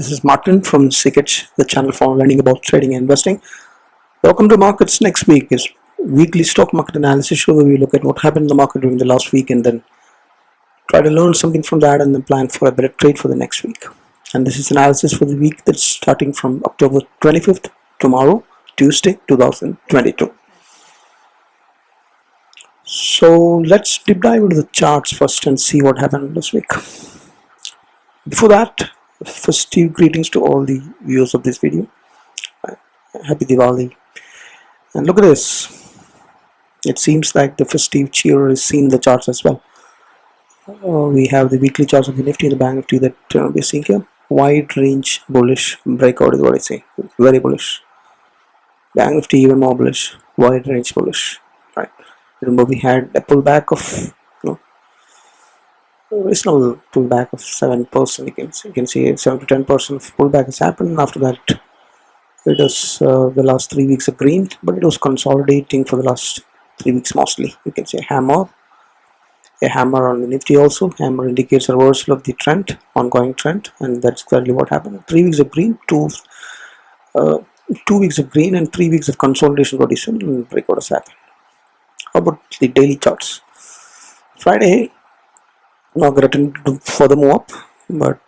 This is Martin from Sikich, the channel for learning about trading and investing. Welcome to Markets. Next week is weekly stock market analysis show where we look at what happened in the market during the last week and then try to learn something from that and then plan for a better trade for the next week. And this is analysis for the week that's starting from October 25th, tomorrow, Tuesday, 2022. So let's deep dive into the charts first and see what happened this week. Before that, festive greetings to all the viewers of this video. Happy Diwali. And look at this. It seems like the festive cheer is seen in the charts as well. We have the weekly charts of the Nifty and the Banknifty that we're seeing here. Wide range bullish breakout is what I say. Very bullish. Banknifty even more bullish. Wide range bullish. Right. Remember we had a pullback of reasonable pullback of 7%. You can see 7 to 10% of pullback has happened. After that, it was the last 3 weeks of green, but it was consolidating for the last 3 weeks mostly. You can see a hammer on the Nifty also. Hammer indicates a reversal of the trend, ongoing trend, and that's exactly what happened. 3 weeks of green, 2 weeks of green, and 3 weeks of consolidation condition, and breakout has happened. How about the daily charts? Friday, market attempted to further move up, but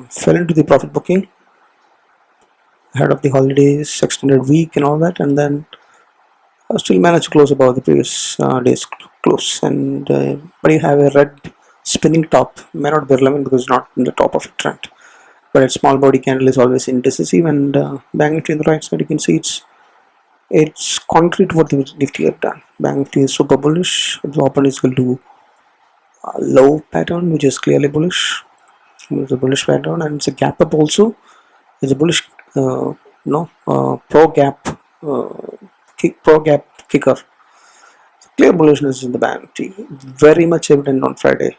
fell into the profit booking ahead of the holidays, extended week and all that, and then still managed to close above the previous day's close. And but you have a red spinning top, may not be relevant because it's not in the top of a trend, but a small body candle is always indecisive. And Banknifty on the right side, you can see it's contrary to what the Nifty had done. Banknifty is super bullish. The open is equal to low pattern, which is clearly bullish. It's a bullish pattern, and it's a gap up also. It's a bullish pro gap kicker. Clear bullishness in the Banknifty, very much evident on Friday,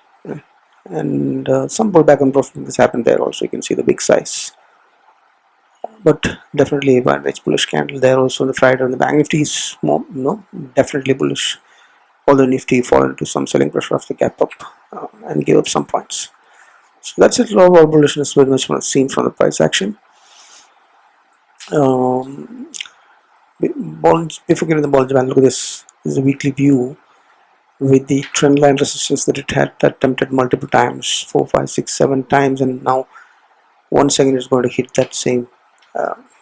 and some pullback and profit has happened there also. You can see the big size, but definitely a wide bullish candle there also on the Friday. And the Banknifty is more, definitely bullish. Although Nifty fall into some selling pressure after the gap up and give up some points. So that's it. Overall bullishness very much seen from the price action. Before getting the Bollinger Band, look at this. This is a weekly view with the trend line resistance that it had attempted multiple times, 4, 5, 6, 7 times, and now once again it's going to hit that same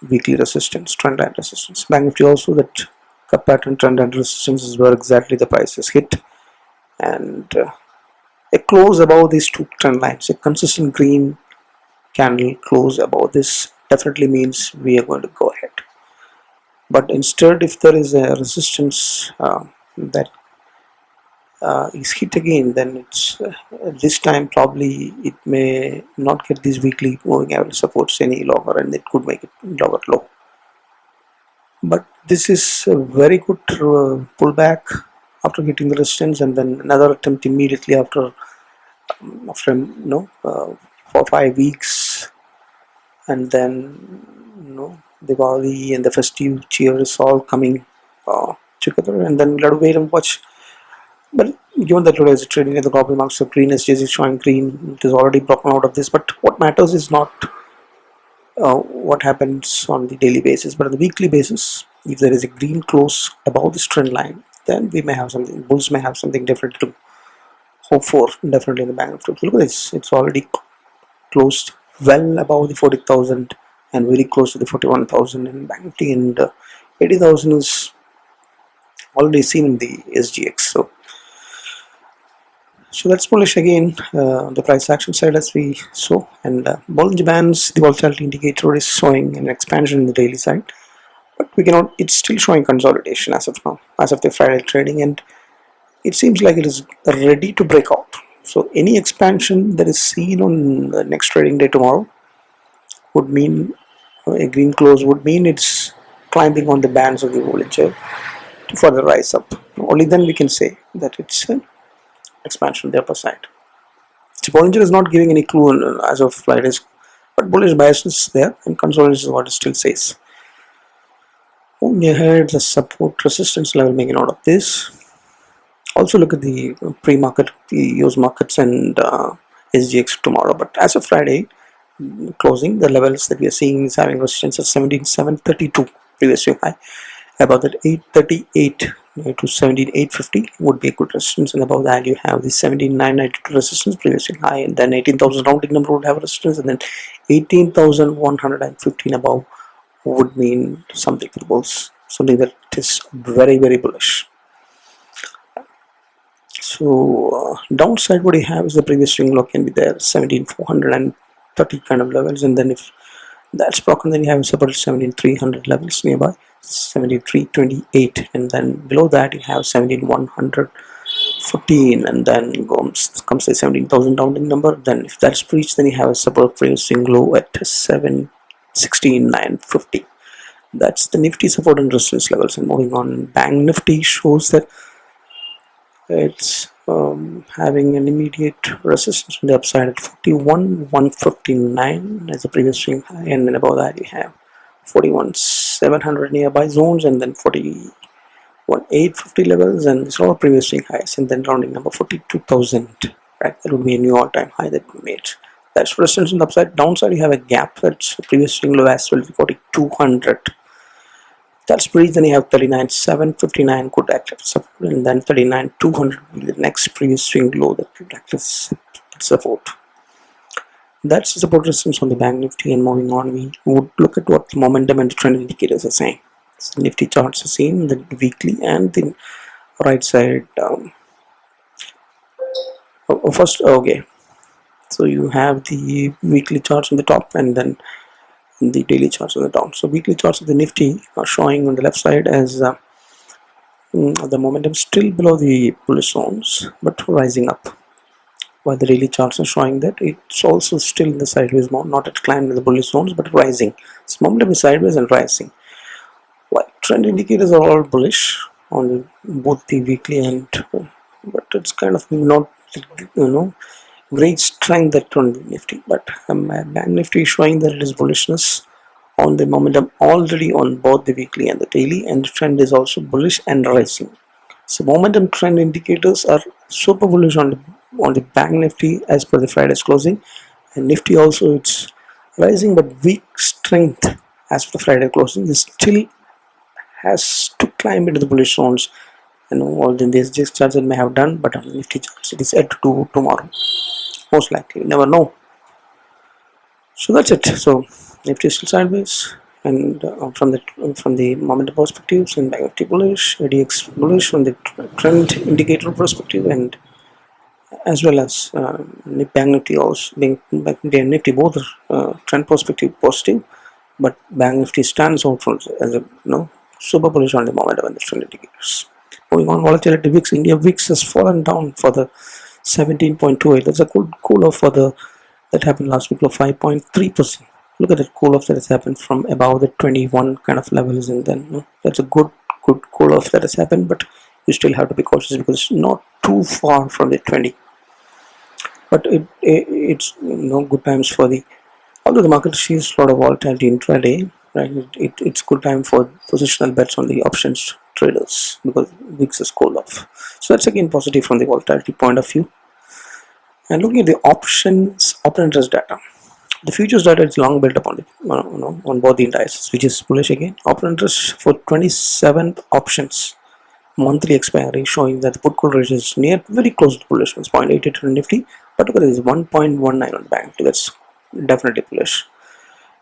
weekly resistance, trend line resistance. Banknifty also, that cup pattern trend and resistance is where exactly the price is hit, and a close above these two trend lines, a consistent green candle close above this definitely means we are going to go ahead. But instead, if there is a resistance that is hit again, then it's this time probably it may not get these weekly moving average supports any longer, and it could make it lower low. But this is a very good pullback after hitting the resistance, and then another attempt immediately after 4 or 5 weeks, and then Diwali and the festive cheer is all coming together, and then we'll have to wait and watch. But given that today is trading at the global markets of green, SGS is showing green, it is already broken out of this. But what matters is not what happens on the daily basis, but on the weekly basis, if there is a green close above this trend line, then we may have something, bulls may have something different to hope for, definitely in the Banknifty. Look at this, it's already closed well above the 40,000 and very close to the 41,000 in Banknifty, and 80,000 is already seen in the SGX. So that's bullish again on the price action side as we saw, and Bollinger Bands, the volatility indicator is showing an expansion in the daily side, but it's still showing consolidation as of now, as of the Friday trading, and it seems like it is ready to break out. So any expansion that is seen on the next trading day tomorrow would mean a green close, would mean it's climbing on the bands of the Bollinger to further rise up. Only then we can say that it's an expansion on the upper side. So Bollinger is not giving any clue as of Fridays, but bullish bias is there, and consolidation is what it still says. Moving ahead, the support resistance level, making out of this. Also look at the pre-market, the US markets and SGX tomorrow. But as of Friday, closing. The levels that we are seeing is having resistance at 17,732 previous swing high. About that 838 to 17,850 would be a good resistance, and above that you have the 17,992 resistance previous swing high, and then 18,000 rounding number would have resistance, and then 18,115 above would mean something for the bulls, something that is very, very bullish. So downside, what you have is the previous swing low can be there, 17,430 kind of levels, and then if that's broken, then you have support 17,300 levels nearby, 17,328, and then below that you have 17,114, and then comes the 17,000 rounding number. Then if that's breached, then you have a support previous swing low at 716,950. That's the Nifty support and resistance levels. And moving on, Banknifty shows that it's having an immediate resistance on the upside at 41,159 as the previous swing high, and then above that you have 41,700 nearby zones, and then 41,850 levels, and these are all previous swing highs, and then rounding number 42,000, right? That would be a new all-time high that we made. That's resistance on the upside. Downside, you have a gap that's the previous swing low as well, 4,200. That's breached, then you have 39,759 could act as support, and then 39,200 will be the next previous swing low that could act as support. That's the support resistance on the Bank Nifty. And moving on, we would look at what the momentum and the trend indicators are saying. So Nifty charts are seen, the weekly and the right side. First, okay. So you have the weekly charts on the top, and then the daily charts on the down. So weekly charts of the Nifty are showing on the left side as the momentum still below the bullish zones but rising up, while the daily charts are showing that it's also still in the sideways mode, not at climb in the bullish zones but rising. So momentum is sideways and rising, while trend indicators are all bullish on both the weekly and but it's kind of not great strength that on the Nifty, but Bank Nifty is showing that it is bullishness on the momentum already on both the weekly and the daily, and the trend is also bullish and rising. So momentum trend indicators are super bullish on the Bank Nifty as per the Friday's closing, and Nifty also it's rising but weak strength as per the Friday closing. It still has to climb into the bullish zones. All these charts it may have done, but on the Nifty charts it is yet to do tomorrow. Most likely, you never know. So that's it. So Nifty is still sideways, and from the momentum perspectives, and Bank Nifty bullish, ADX bullish from the trend indicator perspective, and as well as Bank Nifty also Bank Nifty and Nifty both are trend perspective positive, but Bank Nifty stands out as a super bullish on the momentum and the trend indicators. Moving on, volatility VIX. India VIX has fallen down for the 17.28. That's a good cool off for that happened last week of 5.3%. Look at that cool off that has happened from above the 21 kind of levels, and then that's a good cool off that has happened, but you still have to be cautious because it's not too far from the 20. But it's good times for the, although the market sees a lot of volatility intraday, right? It's good time for positional bets on the options traders because VIX is cool off. So that's again positive from the volatility point of view. And looking at the options open interest data, the futures data is long built up on the on both the indices, which is bullish again. Open interest for 27 options monthly expiry showing that the put call ratio is near very close to bullish. It's 0.88 on Nifty, but look at this, 1.19 on the Bank. That's definitely bullish.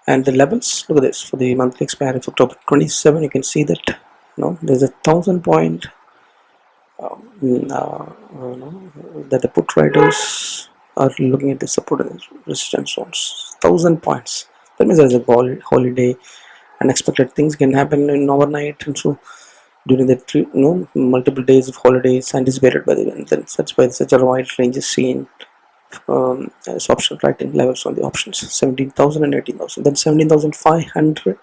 And the levels, look at this, for the monthly expiry of October 27, you can see that there's a 1,000 point that the put writers are looking at the support and resistance zones. 1,000 points. That means there's a holiday, unexpected things can happen in overnight, and so during the multiple days of holidays anticipated by the event, and such a wide range is seen as option writing levels on the options, 17,000 and 18,000, then 17,500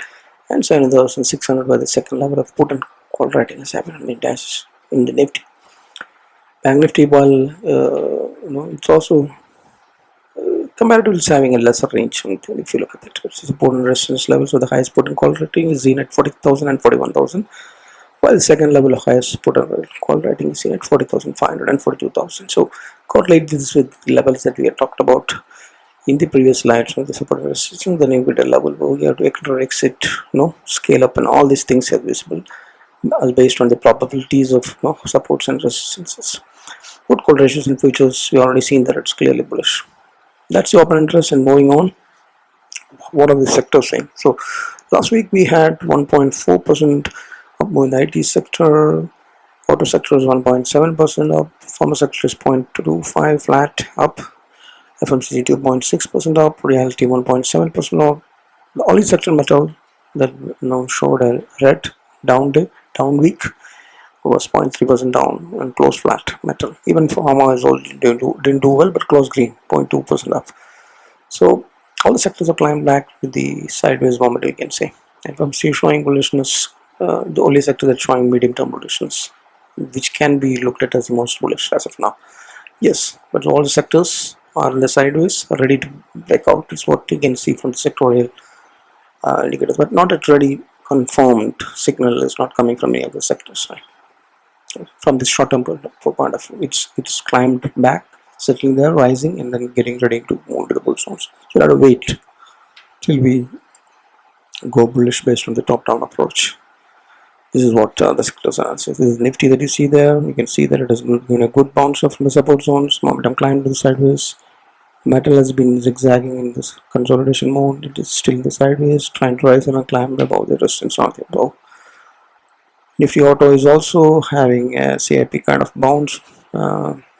and 7,600 by the second level of put and call writing has happened in the indices in the Nifty. Bank Nifty, while it's also comparatively having a lesser range. If you look at it, it's support and resistance levels with the highest put and call rating is seen at 40,000 and 41,000, while the second level of highest put and call rating is seen at 40,500 and 42,000. So correlate this with the levels that we have talked about in the previous slides for the support and resistance, then you get a level where you have to enter or exit, scale up, and all these things are visible based on the probabilities of supports and resistances. Put call ratios in futures, we already seen that it's clearly bullish. That's the open interest. And moving on, what are the sectors saying? So last week we had 1.4% up in the IT sector, auto sector is 1.7% up, pharma sector is 0.25 flat up, FMCG 2.6% up, reality 1.7% up. The only sector metal that showed a red down week was 0.3% down and closed flat. Metal, even pharma is all didn't do well, but closed green, 0.2% up. So all the sectors are climbed back with the sideways moment, we can say. FMCG showing bullishness, the only sector that's showing medium-term bullishness, which can be looked at as the most bullish as of now. Yes, but all the sectors are in the sideways, ready to break out. It's what you can see from the sectorial indicators, but not a ready confirmed signal is not coming from any of the sectors. Right? From this short-term point of view, it's climbed back, settling there, rising, and then getting ready to move to the bull zones. So you have to wait till we go bullish based on the top-down approach. This is what the sectors are. So this is Nifty that you see there. You can see that it has given a good bounce up from the support zones. Momentum climbed to the sideways. Metal has been zigzagging in this consolidation mode. It is still in the sideways, trying to rise and climb above the resistance on the above. Nifty Auto is also having a CIP kind of bounce.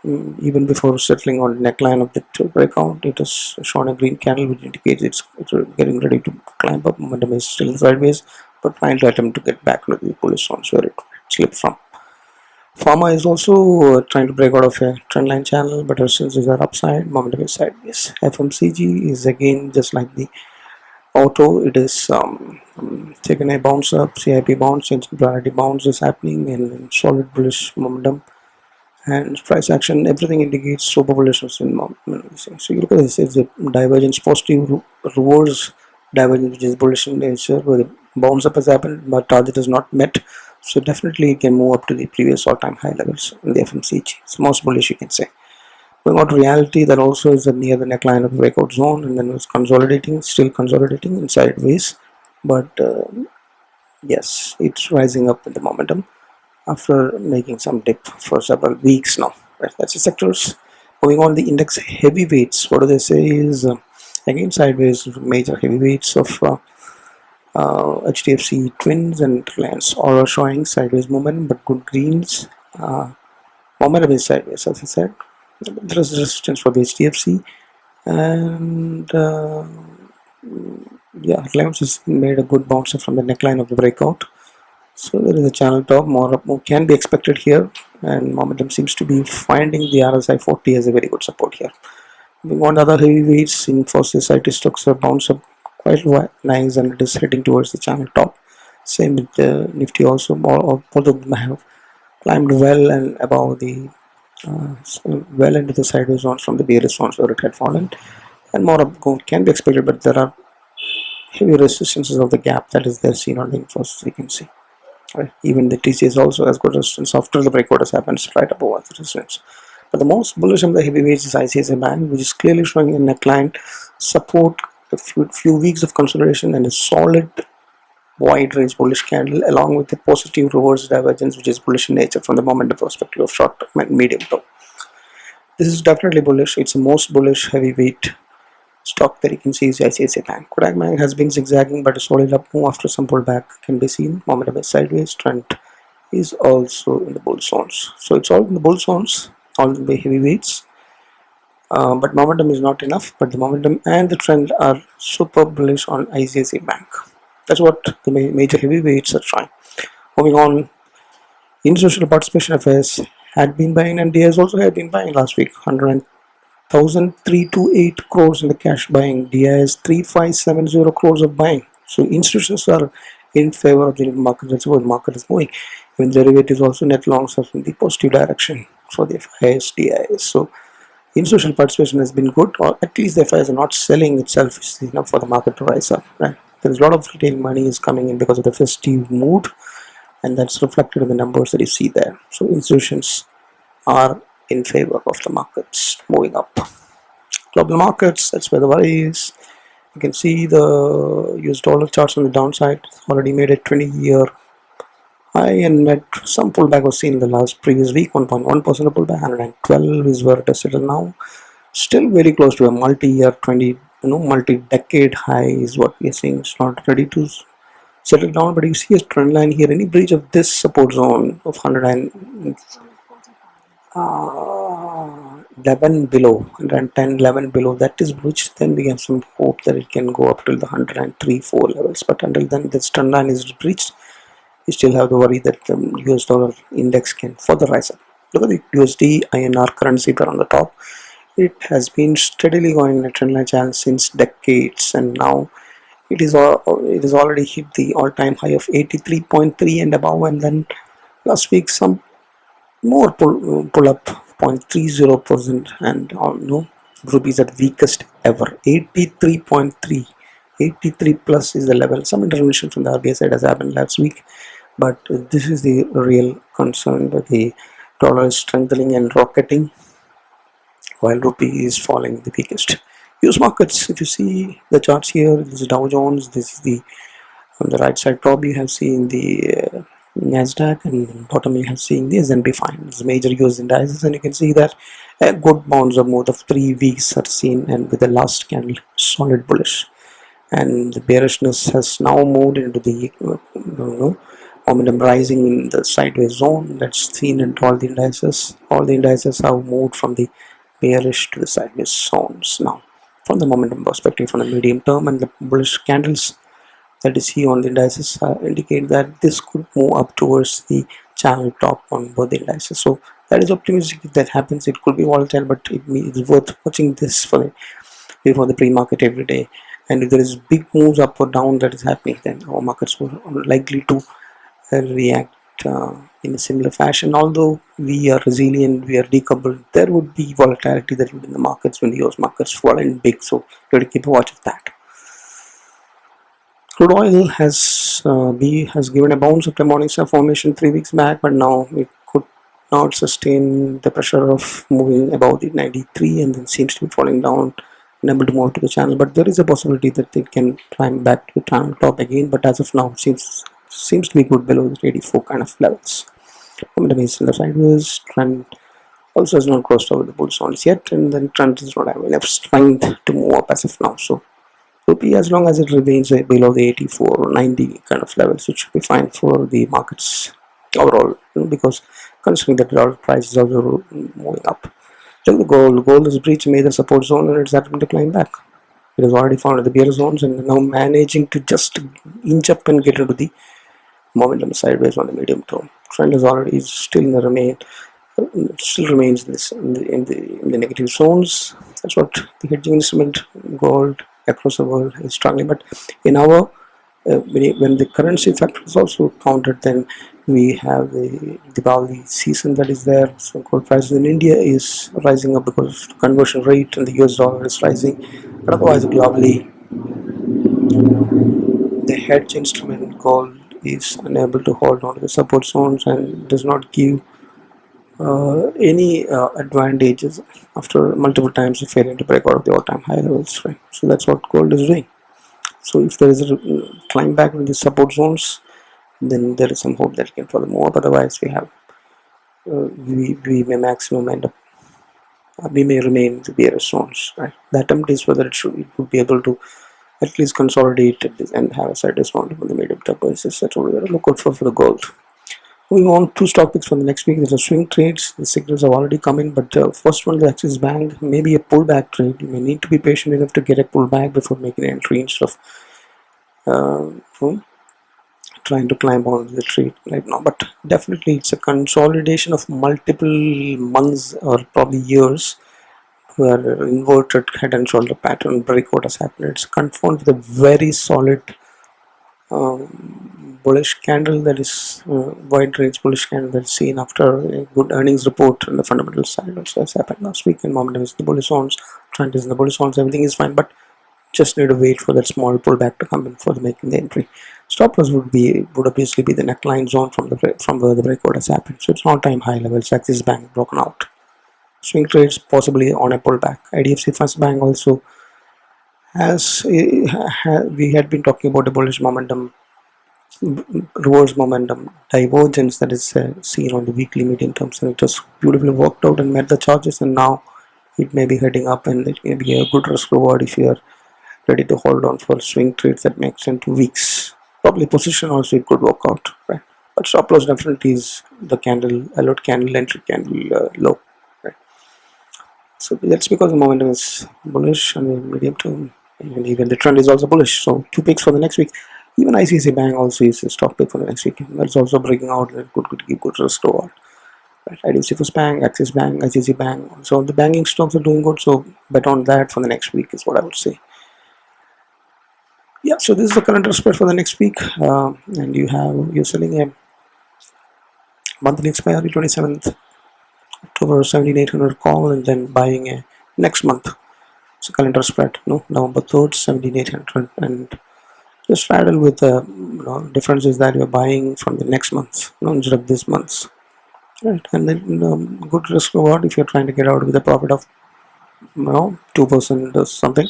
Even before settling on the neckline of the breakout, it has shown a green candle, which indicates it's getting ready to climb up. Momentum is still sideways, but trying to attempt to get back into the bullish zones where it slipped from. Pharma is also trying to break out of a trendline channel, but resistances are upside, momentum is sideways. FMCG is again just like the auto, it is taken a bounce up, CIP bounce, and priority bounce is happening, and solid bullish momentum and price action. Everything indicates super bullishness in momentum. So you look at this, it's a divergence, positive reverse divergence, which is bullish in nature, where the bounce up has happened, but target is not met. So definitely it can move up to the previous all-time high levels in the FMCG. It's most bullish, you can say. Going on to reality, that also is near the neckline of the breakout zone, and then it's consolidating, still consolidating in sideways. But yes, it's rising up in the momentum after making some dip for several weeks now. Right, that's the sectors. Moving on, the index heavyweights. What do they say is again sideways, major heavyweights of HDFC Twins and Reliance all are showing sideways momentum, but good greens. Momentum is sideways, as I said. There is resistance for the HDFC, and yeah, Reliance has made a good bounce from the neckline of the breakout. So there is a channel top, more up move can be expected here, and momentum seems to be finding the RSI 40 as a very good support here. Moving on to other heavyweights, Infosys, IT stocks have bounced up quite nice, and it is heading towards the channel top. Same with the Nifty also, both of them have climbed well and above the well into the sideways zones from the bearish zones where it had fallen, and more up can be expected, but there are heavy resistances of the gap that is there seen on the Infosys, you can see. Right. Even the TCS also has good resistance after the breakout has happened, right above the resistance. But the most bullish of the heavyweights is ICICI Bank, which is clearly showing a neckline support, a few weeks of consolidation, and a solid wide range bullish candle, along with the positive reverse divergence, which is bullish in nature from the momentum perspective of short term and medium term. This is definitely bullish. It's the most bullish heavyweight stock that you can see is ICICI Bank. Kodak Bank has been zigzagging, but a solid up move after some pullback can be seen. Momentum is sideways. Trend is also in the bull zones. So it's all in the bull zones, all the heavyweights. But momentum is not enough. But the momentum and the trend are super bullish on ICICI Bank. That's what the major heavyweights are trying. Moving on, institutional participation affairs had been buying, and DIs also had been buying last week. 1,328 crores in the cash buying. DIs 3570 crores of buying. So institutions are in favor of the market. That's where the market is moving. Even derivatives also net longs are in the positive direction for the FIs, DIs. So institutional participation has been good, or at least the FIs are not selling itself is enough for the market to rise up. Right? There's a lot of retail money is coming in because of the festive mood, and that's reflected in the numbers that you see there. So institutions are in favor of the markets moving up. Global markets, that's where the worry is. You can see the US dollar charts on the downside. It's already made a 20-year high, and that some pullback was seen in the last previous week. 1.1% of pullback, 112 is where it is settled now. Still very close to a multi-year, multi-decade high is what we are seeing. It's not ready to settle down, but you see a trend line here. Any breach of this support zone of 111 below, 110, 11 below, that is breached, then we have some hope that it can go up till the 103-4 levels. But until then, this trend line is breached, you still have the worry that the US dollar index can further rise up. Look at the USD INR currency pair on the top. It has been steadily going in a trend line channel since decades, and now it is already hit the all-time high of 83.3 and above, and then last week some more pull up 0.30%, and group is at weakest ever, 83.3. 83 plus is the level. Some intervention from the RBI side has happened last week, but this is the real concern, that the dollar is strengthening and rocketing while rupee is falling the weakest. US markets, if you see the charts here, this is Dow Jones, this is the on the right side probably you have seen the Nasdaq, and bottom you have seen the S&P 500, major US indices, and you can see that a good bounce of more of 3 weeks are seen, and with the last candle solid bullish, and the bearishness has now moved into the momentum rising in the sideways zone. That's seen in all the indices. All the indices have moved from the bearish to the sideways zones now. From the momentum perspective, from the medium term, and the bullish candles that you see on the indices indicate that this could move up towards the channel top on both the indices. So that is optimistic. If that happens, it could be volatile, but it is worth watching this before the pre-market every day. And if there is big moves up or down that is happening, then our markets will likely to react in a similar fashion. Although we are resilient, we are decoupled, there would be volatility that would be in the markets when the US markets fall in big. So you have to keep a watch of that. Crude oil has given a bounce after Morningstar formation 3 weeks back, but now it could not sustain the pressure of moving above the 93, and then seems to be falling down, unable to move to the channel. But there is a possibility that it can climb back to the channel top again, but as of now it seems to be good below the 84 kind of levels. Momentum is in the sideways. Trend also has not crossed over the bull zones yet, and then trend does not have enough strength to move up as of now. So rupee, as long as it remains below the 84 or 90 kind of levels, it should be fine for the markets overall, because considering that the dollar price is also moving up. Look at the gold. Gold has breached a major support zone, and it's happened to climb back. It has already found the bear zones, and now managing to just inch up and get into the momentum sideways on the medium term. Trend is already still in the still remains in the negative zones. That's what the hedging instrument gold across the world is struggling. But in our when the currency factor is also counted, then we have the Diwali season that is there. So gold prices in India is rising up because of the conversion rate, and the US dollar is rising. But otherwise, globally, the hedge instrument gold is unable to hold on to the support zones and does not give any advantages after multiple times failing to break out of the all-time high levels. Right? So that's what gold is doing. So if there is a climb back in the support zones, then there is some hope that it can further move up. Otherwise, we have we may maximum end up we may remain in the bearish zones. Right? The attempt is whether it would be able to at least consolidate and have a side discount on the medium term basis. That's what we're going to look out for the gold. Moving on, 2 stock picks for the next week. There's a swing trades. The signals have already come in, but first one, the Axis Bank, maybe a pullback trade. You may need to be patient enough to get a pullback before making an entry instead of trying to climb on the trade right now. But definitely, it's a consolidation of multiple months or probably years where inverted head and shoulder pattern breakout has happened. It's confirmed with a very solid bullish candle, that is wide range bullish candle that's seen after a good earnings report on the fundamental side. Also has happened last week, and momentum is in the bullish zones, trend is in the bullish zones, everything is fine, but just need to wait for that small pullback to come in for making the entry. Stop loss would obviously be the neckline zone from where the breakout has happened. So it's all-time high levels. Axis Bank broken out. swing trades possibly on a pullback. IDFC First Bank also has, we had been talking about the bullish momentum, reverse momentum divergence that is seen on the weekly medium terms, and it just beautifully worked out and met the charges, and now it may be heading up, and it may be a good risk reward if you are ready to hold on for swing trades that makes into weeks. Probably position also it could work out, right? But stop loss definitely is the candle, alert candle, entry candle low, right? So that's because the momentum is bullish and the medium term, even the trend is also bullish. So two picks for the next week. Even ICICI Bank also is a stock pick for the next week. That's also breaking out. That could give good risk reward. Right. IDFC First Bank, Axis Bank, ICICI Bank. So the banking stocks are doing good. So bet on that for the next week is what I would say. Yeah. So this is the current spread for the next week, and you're selling a monthly expiry 27th October 17,800 call, and then buying a next month. So calendar spread, no, November 3rd, 17,800, and just straddle with the difference is that you're buying from the next month, instead of this month's, right? And then good risk reward if you're trying to get out with a profit of 2% or something.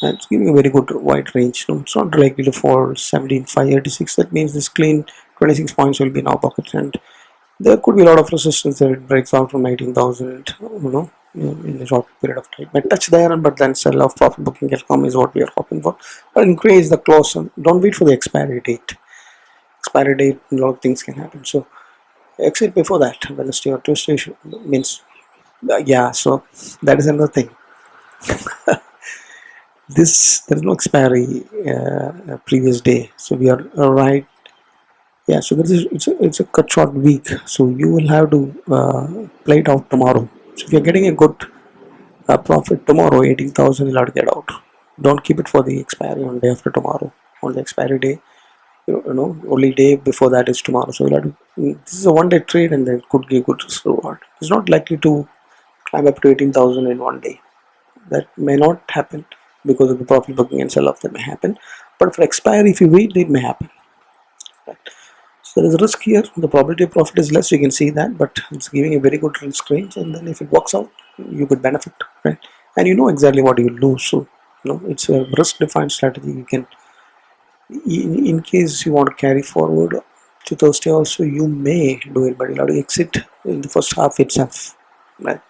And it's giving a very good wide range. It's not likely to fall 17,586. That means this clean 26 points will be in our pocket, and there could be a lot of resistance that it breaks out from 18,000, in a short period of time. But touch there, but then sell off, profit booking can come is what we are hoping for. But increase the close. Don't wait for the expiry date. Expiry date, a lot of things can happen. So exit before that, Wednesday or Tuesday means, yeah. So that is another thing. There is no expiry previous day, so we are right. Yeah, so it's a cut short week, so you will have to play it out tomorrow. So if you're getting a good profit tomorrow, 18,000, you'll have to get out. Don't keep it for the expiry on day after tomorrow. On the expiry day, only day before that is tomorrow. So you'll have to, this is a one day trade, and then could give good reward. It's not likely to climb up to 18,000 in one day. That may not happen because of the profit booking and sell off that may happen. But for expiry, if you wait, it may happen. Right? So there is a risk here. The probability of profit is less. You can see that, but it's giving a very good risk range. And then if it works out, you could benefit, right? And you know exactly what you lose. So it's a risk-defined strategy. You can, in case you want to carry forward to Thursday, also you may do it, but you'll have to exit in the first half itself, right?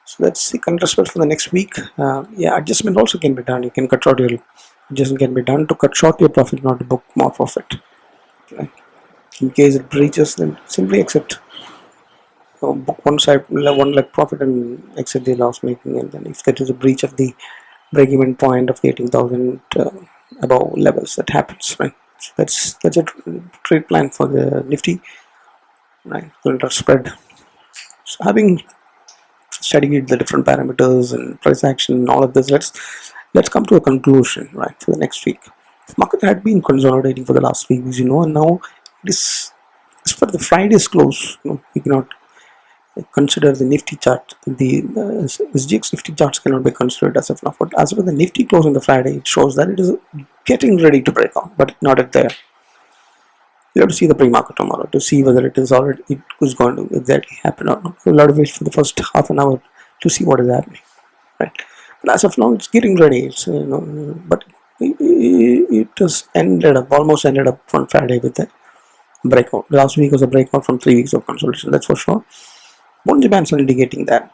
So that's the current spread for the next week. Yeah, adjustment also can be done. You can cut short your adjustment can be done to cut short your profit, not to book more profit. Right? In case it breaches, then simply exit. Book one side, one leg profit, and exit the loss making. And then if that is a breach of the break-even point of the 18,000 above levels, that happens, right? So that's a trade plan for the Nifty, right? Current spread. So having studied the different parameters and price action and all of this, let's come to a conclusion, right, for the next week. The market had been consolidating for the last few weeks, and now it is as for the Friday's close. You cannot consider the Nifty chart. The SGX Nifty charts cannot be considered as of now. But as for the Nifty close on the Friday, it shows that it is getting ready to break out, but not at there. You have to see the pre-market tomorrow to see whether it is going to exactly happen or not. You'll have to wait for the first half an hour to see what is happening, right? But as of now, it's getting ready. It's but it just almost ended up on Friday with a breakout. Last week was a breakout from 3 weeks of consolidation. That's for sure. Bond bands are indicating that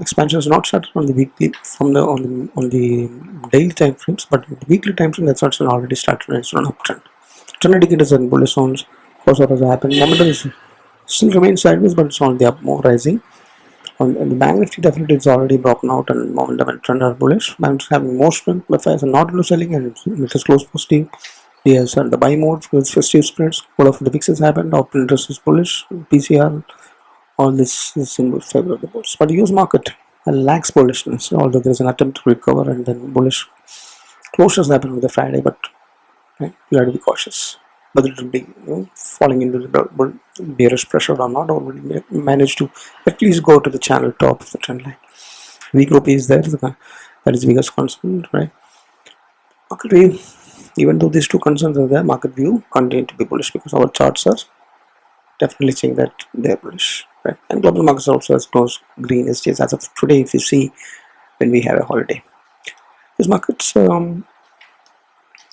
expansion is not started on the weekly on the daily time frames, but the weekly time frame that's also already started. It's on uptrend. Trend indicators and bullish zones also has happened. Momentum is still remains sideways, but it's on the up, more rising. On the Banknifty, definitely it's already broken out, and momentum and trend are bullish. Banks having more strength, but Fyers are not into selling, and it is close positive. Yes, and the buy mode with festive spreads. All of the fixes happened. Open interest is bullish. PCR, all this is in favor of the bulls. But the use market lacks bullishness, although there is an attempt to recover, and then bullish closures happen with the Friday, but right, you have to be cautious. Whether it will be falling into the bearish pressure or not, or will manage to at least go to the channel top of the trend line. Weak rupee is there, that is the biggest concern, right? Market view, even though these two concerns are there, market view continue to be bullish because our charts are definitely saying that they're bullish, right? And global markets also has closed green as of today. If you see, when we have a holiday, these markets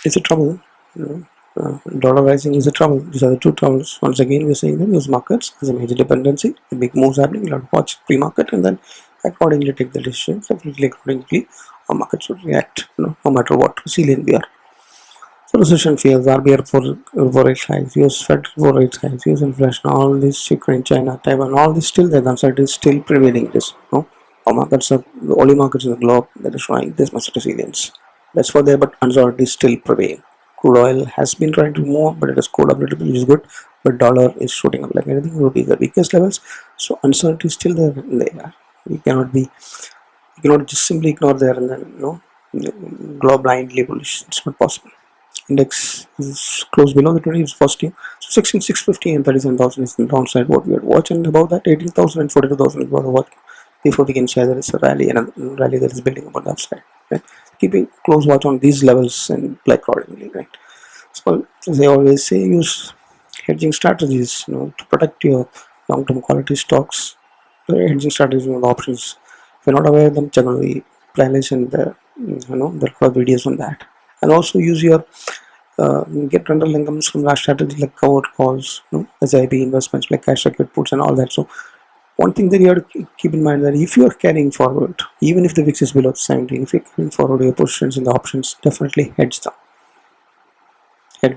is a trouble. You know, dollar rising is a trouble. These are the two troubles. Once again, we're saying that these markets has a major dependency. The big moves happening. You have to watch pre-market and then accordingly take the decisions. Definitely accordingly, our market should react. No matter what resilient we are. So recession fears, RBI for rate hikes, US Fed for rate hikes, US inflation, all this, Ukraine, China, Taiwan, all this still there. The uncertainty is still prevailing. This, our markets are the only markets in the globe that are showing this much resilience. That's what there, but uncertainty still prevail. Crude oil has been trying to move up, but it has cooled up a little bit, which is good. But dollar is shooting up like anything. Rupee is the weakest levels, so uncertainty is still there. We cannot just simply ignore there and then glow blindly bullish. It's not possible. Index is close below the 20, it's positive. So 16,650 and 37,000 is the downside. What we are watching about that 18,000 and 42,000 is what we watch before we can say that it's a rally and a rally that is building upon the upside. Right? Keeping close watch on these levels and play accordingly. Right. So as I always say, use hedging strategies to protect your long-term quality stocks. Hedging strategies and options. If you're not aware of them, check out the playlist and there are videos on that. And also use your get rental incomes from large strategies like covered calls, SIP investments like cash secured puts and all that. So one thing that you have to keep in mind that if you are carrying forward, even if the VIX is below 17, if you're carrying forward your positions in the options, definitely hedge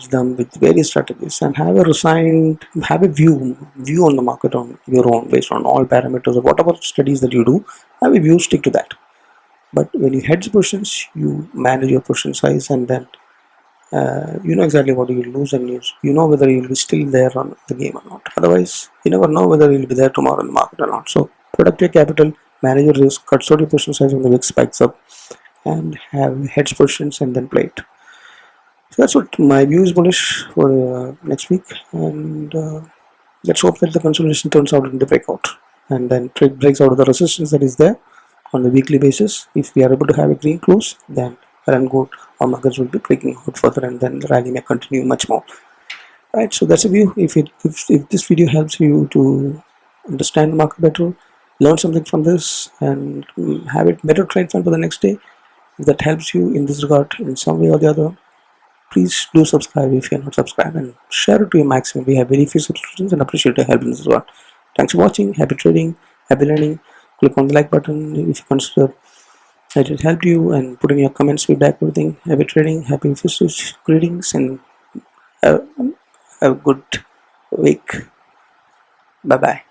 them with various strategies and have a view on the market on your own based on all parameters or whatever studies that you do. Have a view, stick to that. But when you hedge positions, you manage your position size and then you know exactly what you will lose and you know whether you will be still there on the game or not. Otherwise, you never know whether you will be there tomorrow in the market or not. So protect your capital, manage your risk, cut short your position size when the VIX spikes up, and have hedge positions and then play it. So that's what my view is bullish for next week, and let's hope that the consolidation turns out into breakout and then trade breaks out of the resistance that is there on the weekly basis. If we are able to have a green close, then well and good, our markets will be breaking out further and then the rally may continue much more. Right, so that's a view. If this video helps you to understand the market better, learn something from this, and have a better trade plan for the next day, if that helps you in this regard in some way or the other, please do subscribe if you're not subscribed and share it to your maximum. We have very few subscriptions and appreciate your help in this as well. Thanks for watching. Happy trading, happy learning. Click on the like button if you consider that it helped you, and put in your comments, feedback, everything. Happy trading, happy festive greetings, and have a good week. Bye bye.